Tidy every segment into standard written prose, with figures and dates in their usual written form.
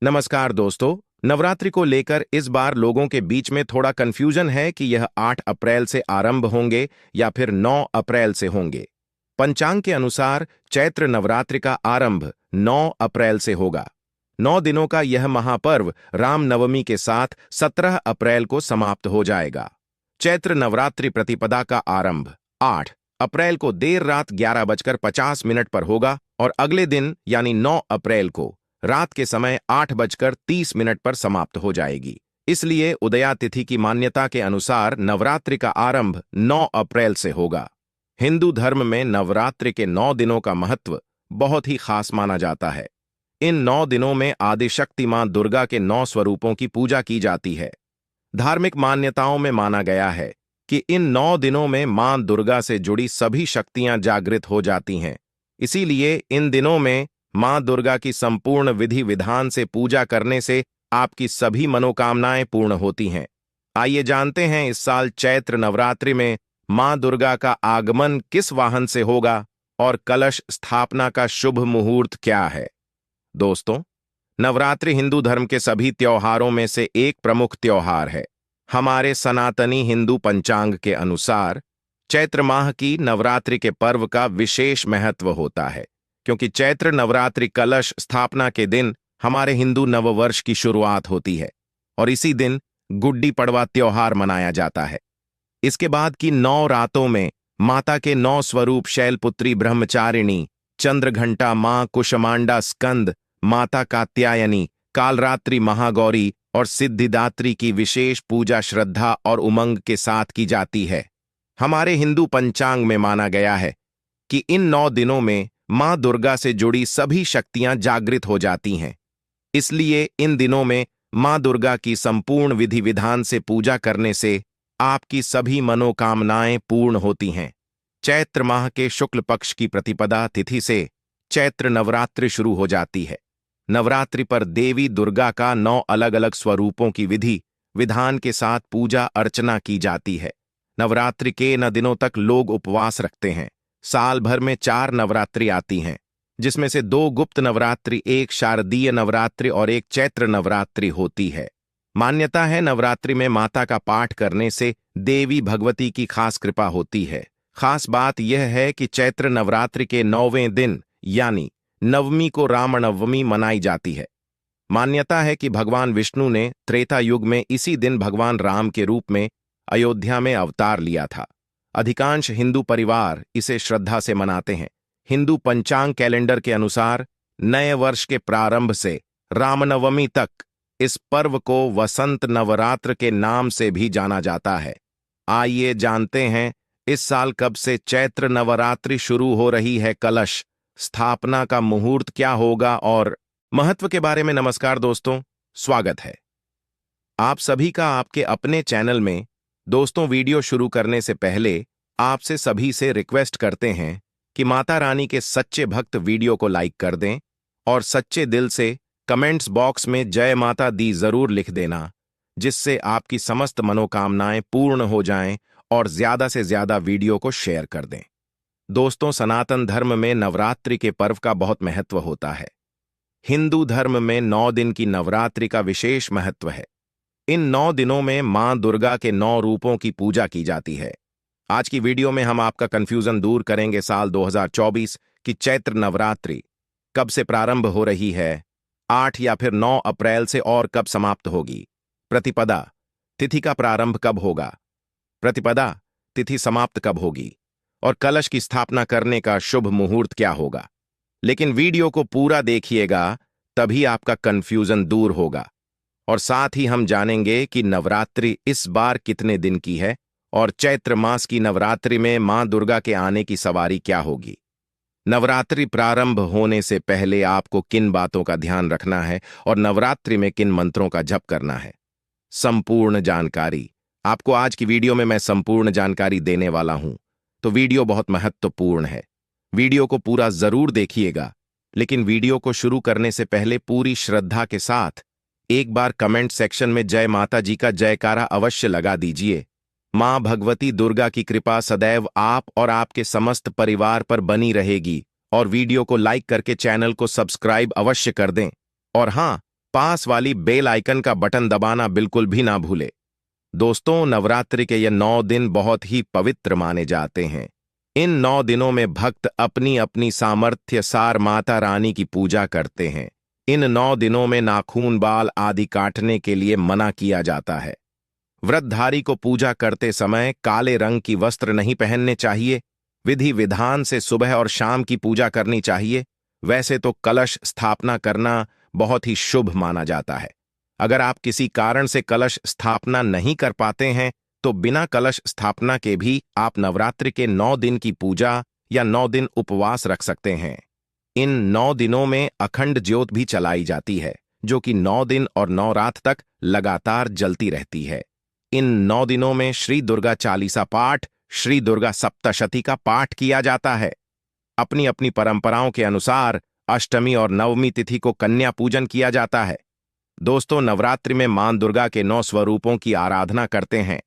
नमस्कार दोस्तों। नवरात्रि को लेकर इस बार लोगों के बीच में थोड़ा कंफ्यूजन है कि यह 8 अप्रैल से आरंभ होंगे या फिर 9 अप्रैल से होंगे। पंचांग के अनुसार चैत्र नवरात्रि का आरंभ 9 अप्रैल से होगा। 9 दिनों का यह महापर्व रामनवमी के साथ 17 अप्रैल को समाप्त हो जाएगा। चैत्र नवरात्रि प्रतिपदा का आरंभ 8 अप्रैल को देर रात 11:50 पर होगा और अगले दिन यानी 9 अप्रैल को रात के समय 8:30 पर समाप्त हो जाएगी। इसलिए उदया तिथि की मान्यता के अनुसार नवरात्रि का आरंभ 9 अप्रैल से होगा। हिंदू धर्म में नवरात्रि के 9 दिनों का महत्व बहुत ही खास माना जाता है। इन 9 दिनों में आदिशक्ति मां दुर्गा के 9 स्वरूपों की पूजा की जाती है। धार्मिक मान्यताओं में माना गया है कि इन 9 दिनों में मां दुर्गा से जुड़ी सभी शक्तियां जागृत हो जाती हैं। इसीलिए इन दिनों में मां दुर्गा की संपूर्ण विधि विधान से पूजा करने से आपकी सभी मनोकामनाएं पूर्ण होती हैं। आइए जानते हैं इस साल चैत्र नवरात्रि में मां दुर्गा का आगमन किस वाहन से होगा और कलश स्थापना का शुभ मुहूर्त क्या है। दोस्तों, नवरात्रि हिंदू धर्म के सभी त्योहारों में से एक प्रमुख त्योहार है। हमारे सनातनी हिंदू पंचांग के अनुसार चैत्र माह की नवरात्रि के पर्व का विशेष महत्व होता है, क्योंकि चैत्र नवरात्रि कलश स्थापना के दिन हमारे हिंदू नववर्ष की शुरुआत होती है और इसी दिन गुड्डी पड़वा त्योहार मनाया जाता है। इसके बाद की 9 रातों में माता के 9 स्वरूप शैलपुत्री ब्रह्मचारिणी, चंद्रघंटा मां कुष्मांडा स्कंद, माता कात्यायनी, कालरात्रि महागौरी और सिद्धिदात्री की विशेष पूजा श्रद्धा और उमंग के साथ की जाती है। हमारे हिंदू पंचांग में माना गया है कि इन 9 दिनों में मां दुर्गा से जुड़ी सभी शक्तियां जागृत हो जाती हैं। इसलिए इन दिनों में मां दुर्गा की संपूर्ण विधि विधान से पूजा करने से आपकी सभी मनोकामनाएं पूर्ण होती हैं। चैत्र माह के शुक्ल पक्ष की प्रतिपदा तिथि से चैत्र नवरात्रि शुरू हो जाती है। नवरात्रि पर देवी दुर्गा का 9 अलग अलग स्वरूपों की विधि विधान के साथ पूजा अर्चना की जाती है। नवरात्रि के 9 दिनों तक लोग उपवास रखते हैं। साल भर में 4 नवरात्रि आती हैं, जिसमें से 2 गुप्त नवरात्रि, एक शारदीय नवरात्रि और एक चैत्र नवरात्रि होती है। मान्यता है नवरात्रि में माता का पाठ करने से देवी भगवती की खास कृपा होती है। खास बात यह है कि चैत्र नवरात्रि के 9वें दिन यानी नवमी को रामनवमी मनाई जाती है। मान्यता है कि भगवान विष्णु ने त्रेता युग में इसी दिन भगवान राम के रूप में अयोध्या में अवतार लिया था। अधिकांश हिंदू परिवार इसे श्रद्धा से मनाते हैं। हिंदू पंचांग कैलेंडर के अनुसार नए वर्ष के प्रारंभ से रामनवमी तक इस पर्व को वसंत नवरात्र के नाम से भी जाना जाता है। आइए जानते हैं इस साल कब से चैत्र नवरात्रि शुरू हो रही है, कलश स्थापना का मुहूर्त क्या होगा और महत्व के बारे में। नमस्कार दोस्तों, स्वागत है आप सभी का आपके अपने चैनल में। दोस्तों, वीडियो शुरू करने से पहले आपसे सभी से रिक्वेस्ट करते हैं कि माता रानी के सच्चे भक्त वीडियो को लाइक कर दें और सच्चे दिल से कमेंट्स बॉक्स में जय माता दी जरूर लिख देना, जिससे आपकी समस्त मनोकामनाएं पूर्ण हो जाएं, और ज्यादा से ज्यादा वीडियो को शेयर कर दें। दोस्तों, सनातन धर्म में नवरात्रि के पर्व का बहुत महत्व होता है। हिंदू धर्म में 9 दिन की नवरात्रि का विशेष महत्व है। इन 9 दिनों में मां दुर्गा के 9 रूपों की पूजा की जाती है। आज की वीडियो में हम आपका कंफ्यूजन दूर करेंगे। साल 2024 की चैत्र नवरात्रि कब से प्रारंभ हो रही है, 8 या फिर 9 अप्रैल से, और कब समाप्त होगी। प्रतिपदा तिथि का प्रारंभ कब होगा, प्रतिपदा तिथि समाप्त कब होगी, और कलश की स्थापना करने का शुभ मुहूर्त क्या होगा। लेकिन वीडियो को पूरा देखिएगा, तभी आपका कंफ्यूजन दूर होगा। और साथ ही हम जानेंगे कि नवरात्रि इस बार कितने दिन की है और चैत्र मास की नवरात्रि में मां दुर्गा के आने की सवारी क्या होगी। नवरात्रि प्रारंभ होने से पहले आपको किन बातों का ध्यान रखना है और नवरात्रि में किन मंत्रों का जप करना है। संपूर्ण जानकारी आपको आज की वीडियो में मैं संपूर्ण जानकारी देने वाला हूं, तो वीडियो बहुत महत्वपूर्ण है। वीडियो को पूरा जरूर देखिएगा, लेकिन वीडियो को शुरू करने से पहले पूरी श्रद्धा के साथ एक बार कमेंट सेक्शन में जय माता जी का जयकारा अवश्य लगा दीजिए। मां भगवती दुर्गा की कृपा सदैव आप और आपके समस्त परिवार पर बनी रहेगी। और वीडियो को लाइक करके चैनल को सब्सक्राइब अवश्य कर दें। और हां, पास वाली बेल आइकन का बटन दबाना बिल्कुल भी ना भूले। दोस्तों, नवरात्रि के ये 9 दिन बहुत ही पवित्र माने जाते हैं। इन 9 दिनों में भक्त अपनी अपनी सामर्थ्य सार माता रानी की पूजा करते हैं। इन 9 दिनों में नाखून, बाल आदि काटने के लिए मना किया जाता है। व्रतधारी को पूजा करते समय काले रंग की वस्त्र नहीं पहनने चाहिए। विधि विधान से सुबह और शाम की पूजा करनी चाहिए। वैसे तो कलश स्थापना करना बहुत ही शुभ माना जाता है। अगर आप किसी कारण से कलश स्थापना नहीं कर पाते हैं तो बिना कलश स्थापना के भी आप नवरात्रि के 9 दिन की पूजा या 9 दिन उपवास रख सकते हैं। इन 9 दिनों में अखंड ज्योत भी चलाई जाती है, जो कि 9 दिन और 9 रात तक लगातार जलती रहती है। इन 9 दिनों में श्री दुर्गा चालीसा पाठ, श्री दुर्गा सप्तशती का पाठ किया जाता है। अपनी अपनी परंपराओं के अनुसार अष्टमी और नवमी तिथि को कन्या पूजन किया जाता है। दोस्तों, नवरात्रि में मां दुर्गा के 9 स्वरूपों की आराधना करते हैं।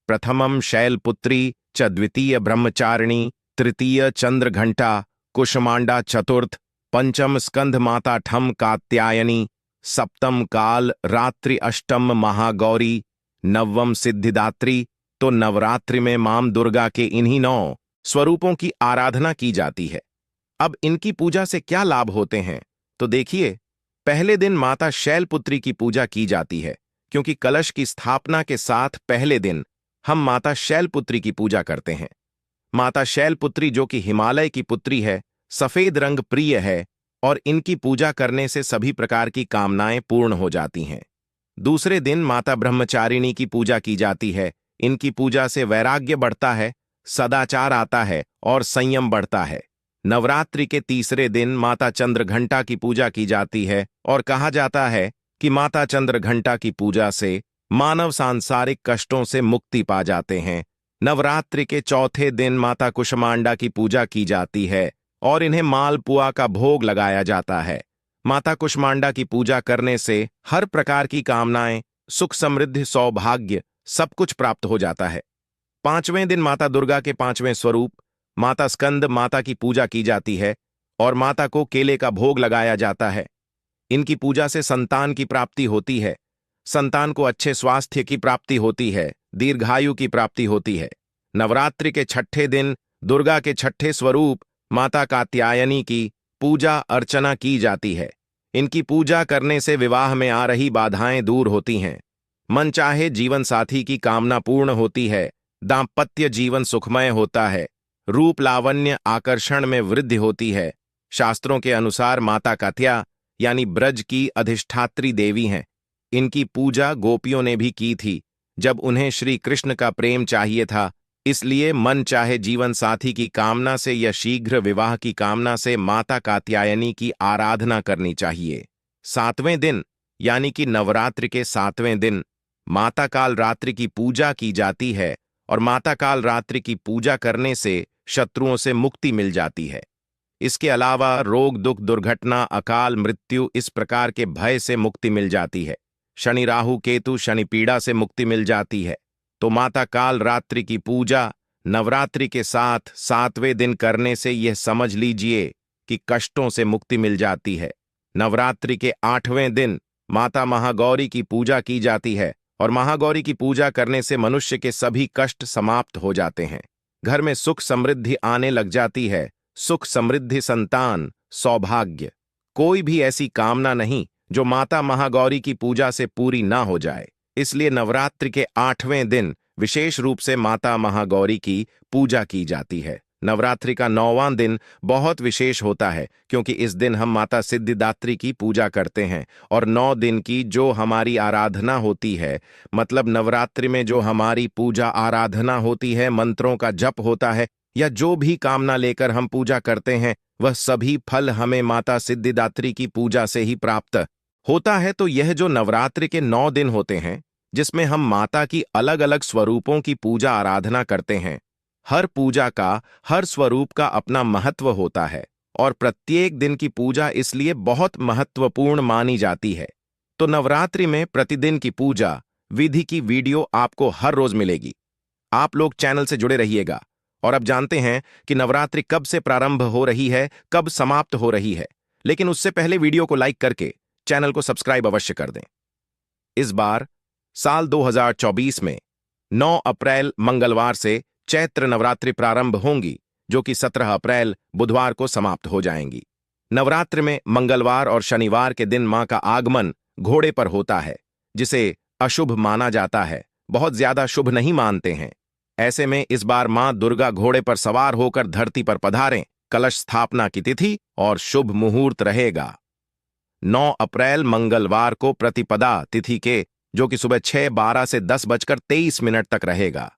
प्रथमम शैलपुत्री च, द्वितीय ब्रह्मचारिणी, तृतीय चंद्रघंटा, कुष्मांडा चतुर्थ, पंचम स्कंध माता ठम कात्यायनी, सप्तम काल रात्रि, अष्टम महागौरी, नवम सिद्धिदात्री। तो नवरात्रि में मां दुर्गा के इन्हीं 9 स्वरूपों की आराधना की जाती है। अब इनकी पूजा से क्या लाभ होते हैं तो देखिए, पहले दिन माता शैलपुत्री की पूजा की जाती है, क्योंकि कलश की स्थापना के साथ पहले दिन हम माता शैलपुत्री की पूजा करते हैं। माता शैलपुत्री, जो कि हिमालय की पुत्री है, सफेद रंग प्रिय है और इनकी पूजा करने से सभी प्रकार की कामनाएं पूर्ण हो जाती हैं। दूसरे दिन माता ब्रह्मचारिणी की पूजा की जाती है। इनकी पूजा से वैराग्य बढ़ता है, सदाचार आता है और संयम बढ़ता है। नवरात्रि के तीसरे दिन माता चंद्रघंटा की पूजा की जाती है और कहा जाता है कि माता चंद्रघंटा की पूजा से मानव सांसारिक कष्टों से मुक्ति पा जाते हैं। नवरात्रि के चौथे दिन माता कुष्मांडा की पूजा की जाती है और इन्हें मालपुआ का भोग लगाया जाता है। माता कुष्मांडा की पूजा करने से हर प्रकार की कामनाएं, सुख, समृद्धि, सौभाग्य सब कुछ प्राप्त हो जाता है। पांचवें दिन माता दुर्गा के 5वें स्वरूप माता स्कंद माता की पूजा की जाती है और माता को केले का भोग लगाया जाता है। इनकी पूजा से संतान की प्राप्ति होती है। संतान को अच्छे स्वास्थ्य की प्राप्ति होती है, दीर्घायु की प्राप्ति होती है। नवरात्रि के 6ठे दिन दुर्गा के 6ठे स्वरूप माता कात्यायनी की पूजा अर्चना की जाती है। इनकी पूजा करने से विवाह में आ रही बाधाएं दूर होती हैं। मनचाहे जीवन साथी की कामना पूर्ण होती है। दाम्पत्य जीवन सुखमय होता है। रूप, लावण्य, आकर्षण में वृद्धि होती है। शास्त्रों के अनुसार माता कात्या यानी ब्रज की अधिष्ठात्री देवी हैं। इनकी पूजा गोपियों ने भी की थी जब उन्हें श्री कृष्ण का प्रेम चाहिए था। इसलिए मन चाहे जीवन साथी की कामना से या शीघ्र विवाह की कामना से माता कात्यायनी की आराधना करनी चाहिए। 7वें दिन यानी कि नवरात्रि के 7वें दिन माता काल रात्रि की पूजा की जाती है और माता काल रात्रि की पूजा करने से शत्रुओं से मुक्ति मिल जाती है। इसके अलावा रोग, दुख, दुर्घटना, अकाल मृत्यु इस प्रकार के भय से मुक्ति मिल जाती है। शनि, राहु, केतु, शनि पीड़ा से मुक्ति मिल जाती है। तो माता काल रात्रि की पूजा नवरात्रि के साथ 7वें दिन करने से यह समझ लीजिए कि कष्टों से मुक्ति मिल जाती है। नवरात्रि के 8वें दिन माता महागौरी की पूजा की जाती है और महागौरी की पूजा करने से मनुष्य के सभी कष्ट समाप्त हो जाते हैं। घर में सुख समृद्धि आने लग जाती है। सुख, समृद्धि, संतान, सौभाग्य, कोई भी ऐसी कामना नहीं जो माता महागौरी की पूजा से पूरी ना हो जाए। इसलिए नवरात्रि के 8वें दिन विशेष रूप से माता महागौरी की पूजा की जाती है। नवरात्रि का 9वां दिन बहुत विशेष होता है, क्योंकि इस दिन हम माता सिद्धिदात्री की पूजा करते हैं और 9 दिन की जो हमारी आराधना होती है, मतलब नवरात्रि में जो हमारी पूजा आराधना होती है, मंत्रों का जप होता है या जो भी कामना लेकर हम पूजा करते हैं, वह सभी फल हमें माता सिद्धिदात्री की पूजा से ही प्राप्त होता है। तो यह जो नवरात्रि के 9 दिन होते हैं, जिसमें हम माता की अलग अलग स्वरूपों की पूजा आराधना करते हैं, हर पूजा का, हर स्वरूप का अपना महत्व होता है और प्रत्येक दिन की पूजा इसलिए बहुत महत्वपूर्ण मानी जाती है। तो नवरात्रि में प्रतिदिन की पूजा विधि की वीडियो आपको हर रोज मिलेगी। आप लोग चैनल से जुड़े रहिएगा। और अब जानते हैं कि नवरात्रि कब से प्रारंभ हो रही है, कब समाप्त हो रही है। लेकिन उससे पहले वीडियो को लाइक करके चैनल को सब्सक्राइब अवश्य कर दें। इस बार साल 2024 में 9 अप्रैल मंगलवार से चैत्र नवरात्रि प्रारंभ होंगी, जो कि 17 अप्रैल बुधवार को समाप्त हो जाएंगी। नवरात्र में मंगलवार और शनिवार के दिन मां का आगमन घोड़े पर होता है, जिसे अशुभ माना जाता है, बहुत ज्यादा शुभ नहीं मानते हैं। ऐसे में इस बार मां दुर्गा घोड़े पर सवार होकर धरती पर पधारें। कलश स्थापना की तिथि और शुभ मुहूर्त रहेगा 9 अप्रैल मंगलवार को प्रतिपदा तिथि के, जो कि सुबह 6:12 से 10:23 तक रहेगा।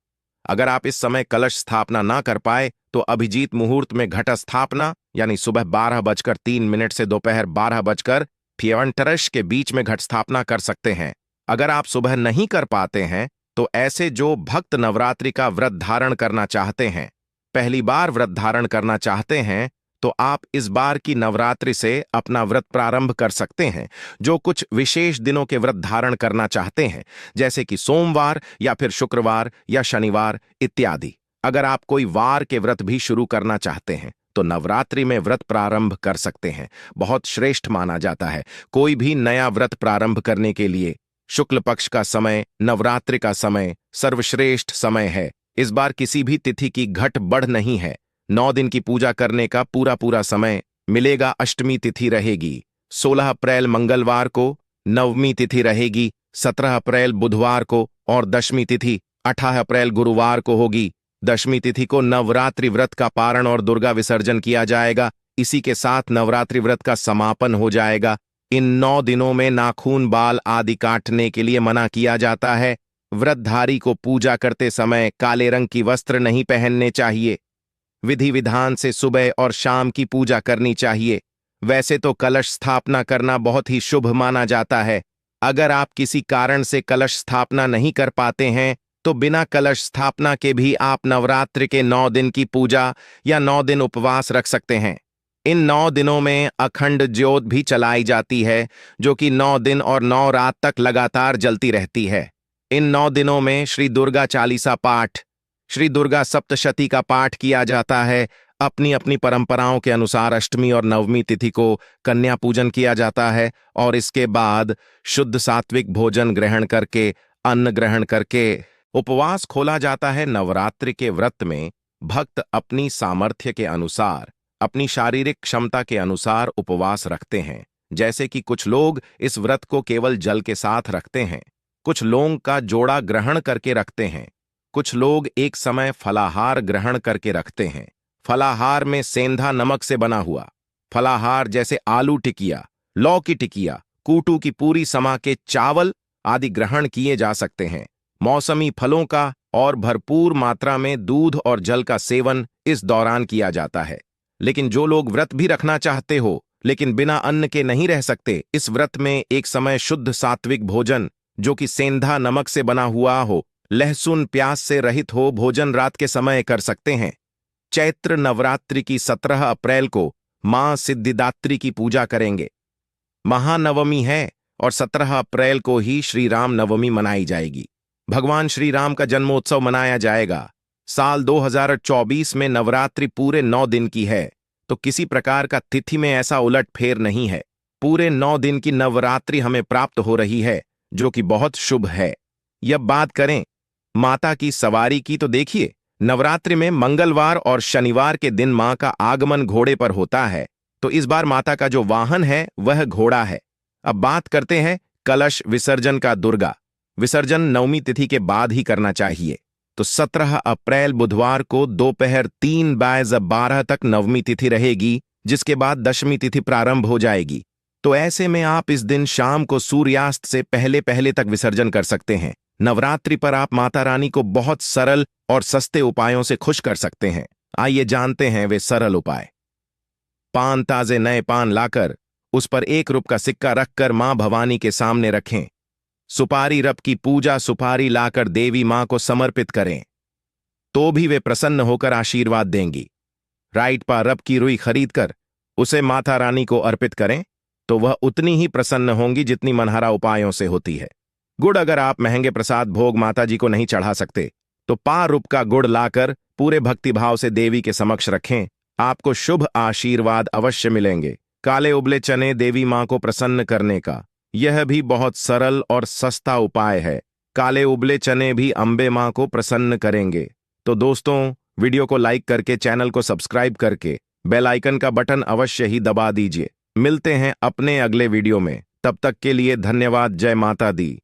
अगर आप इस समय कलश स्थापना ना कर पाए तो अभिजीत मुहूर्त में घट स्थापना यानी सुबह 12:03 से दोपहर 12:55 के बीच में घट स्थापना कर सकते हैं। अगर आप सुबह नहीं कर पाते हैं तो ऐसे जो भक्त नवरात्रि का व्रत धारण करना चाहते हैं, पहली बार व्रत धारण करना चाहते हैं, तो आप इस बार की नवरात्रि से अपना व्रत प्रारंभ कर सकते हैं। जो कुछ विशेष दिनों के व्रत धारण करना चाहते हैं, जैसे कि सोमवार या फिर शुक्रवार या शनिवार इत्यादि। अगर आप कोई वार के व्रत भी शुरू करना चाहते हैं तो नवरात्रि में व्रत प्रारंभ कर सकते हैं, बहुत श्रेष्ठ माना जाता है। कोई भी नया व्रत प्रारंभ करने के लिए शुक्ल पक्ष का समय, नवरात्रि का समय सर्वश्रेष्ठ समय है। इस बार किसी भी तिथि की घट बढ़ नहीं है। 9 दिन की पूजा करने का पूरा समय मिलेगा। अष्टमी तिथि रहेगी 16 अप्रैल मंगलवार को, नवमी तिथि रहेगी 17 अप्रैल बुधवार को और दशमी तिथि 18 अप्रैल गुरुवार को होगी। दशमी तिथि को नवरात्रि व्रत का पारण और दुर्गा विसर्जन किया जाएगा। इसी के साथ नवरात्रि व्रत का समापन हो जाएगा। इन 9 दिनों में नाखून, बाल आदि काटने के लिए मना किया जाता है। व्रतधारी को पूजा करते समय काले रंग की वस्त्र नहीं पहनने चाहिए। विधि विधान से सुबह और शाम की पूजा करनी चाहिए। वैसे तो कलश स्थापना करना बहुत ही शुभ माना जाता है। अगर आप किसी कारण से कलश स्थापना नहीं कर पाते हैं तो बिना कलश स्थापना के भी आप नवरात्रि के 9 दिन की पूजा या 9 दिन उपवास रख सकते हैं। इन 9 दिनों में अखंड ज्योत भी चलाई जाती है, जो कि 9 दिन और 9 रात तक लगातार जलती रहती है। इन 9 दिनों में श्री दुर्गा चालीसा पाठ, श्री दुर्गा सप्तशती का पाठ किया जाता है। अपनी अपनी परंपराओं के अनुसार अष्टमी और नवमी तिथि को कन्या पूजन किया जाता है और इसके बाद शुद्ध सात्विक भोजन ग्रहण करके, अन्न ग्रहण करके उपवास खोला जाता है। नवरात्रि के व्रत में भक्त अपनी सामर्थ्य के अनुसार, अपनी शारीरिक क्षमता के अनुसार उपवास रखते हैं। जैसे कि कुछ लोग इस व्रत को केवल जल के साथ रखते हैं, कुछ लौंग का जोड़ा ग्रहण करके रखते हैं, कुछ लोग एक समय फलाहार ग्रहण करके रखते हैं। फलाहार में सेंधा नमक से बना हुआ फलाहार जैसे आलू टिकिया, लौकी टिकिया, कूटू की पूरी समा के चावल आदि ग्रहण किए जा सकते हैं। मौसमी फलों का और भरपूर मात्रा में दूध और जल का सेवन इस दौरान किया जाता है। लेकिन जो लोग व्रत भी रखना चाहते हो लेकिन बिना अन्न के नहीं रह सकते, इस व्रत में एक समय शुद्ध सात्विक भोजन, जो कि सेंधा नमक से बना हुआ हो, लहसुन प्याज से रहित हो, भोजन रात के समय कर सकते हैं। चैत्र नवरात्रि की 17 अप्रैल को मां सिद्धिदात्री की पूजा करेंगे। महानवमी है और 17 अप्रैल को ही श्री राम नवमी मनाई जाएगी। भगवान श्री राम का जन्मोत्सव मनाया जाएगा। साल 2024 में नवरात्रि पूरे 9 दिन की है, तो किसी प्रकार का तिथि में ऐसा उलट फेर नहीं है। पूरे 9 दिन की नवरात्रि हमें प्राप्त हो रही है, जो कि बहुत शुभ है। यह बात करें माता की सवारी की तो देखिए, नवरात्रि में मंगलवार और शनिवार के दिन मां का आगमन घोड़े पर होता है, तो इस बार माता का जो वाहन है वह घोड़ा है। अब बात करते हैं कलश विसर्जन का। दुर्गा विसर्जन नवमी तिथि के बाद ही करना चाहिए, तो 17 अप्रैल बुधवार को दोपहर 3:12 तक नवमी तिथि रहेगी, जिसके बाद दशमी तिथि प्रारंभ हो जाएगी। तो ऐसे में आप इस दिन शाम को सूर्यास्त से पहले पहले तक विसर्जन कर सकते हैं। नवरात्रि पर आप माता रानी को बहुत सरल और सस्ते उपायों से खुश कर सकते हैं। आइए जानते हैं वे सरल उपाय। पान, ताजे नए पान लाकर उस पर 1 रुपये का सिक्का रखकर मां भवानी के सामने रखें। सुपारी रब की पूजा सुपारी लाकर देवी मां को समर्पित करें, तो भी वे प्रसन्न होकर आशीर्वाद देंगी। राइट पा रब की रुई खरीदकर उसे माता रानी को अर्पित करें, तो वह उतनी ही प्रसन्न होंगी जितनी मनहरा उपायों से होती है। गुड़, अगर आप महंगे प्रसाद भोग माता जी को नहीं चढ़ा सकते तो पा रुपये का गुड़ लाकर पूरे भक्तिभाव से देवी के समक्ष रखें। आपको शुभ आशीर्वाद अवश्य मिलेंगे। काले उबले चने देवी मां को प्रसन्न करने का यह भी बहुत सरल और सस्ता उपाय है। काले उबले चने भी अंबे मां को प्रसन्न करेंगे। तो दोस्तों, वीडियो को लाइक करके चैनल को सब्सक्राइब करके बेल आइकन का बटन अवश्य ही दबा दीजिए। मिलते हैं अपने अगले वीडियो में, तब तक के लिए धन्यवाद। जय माता दी।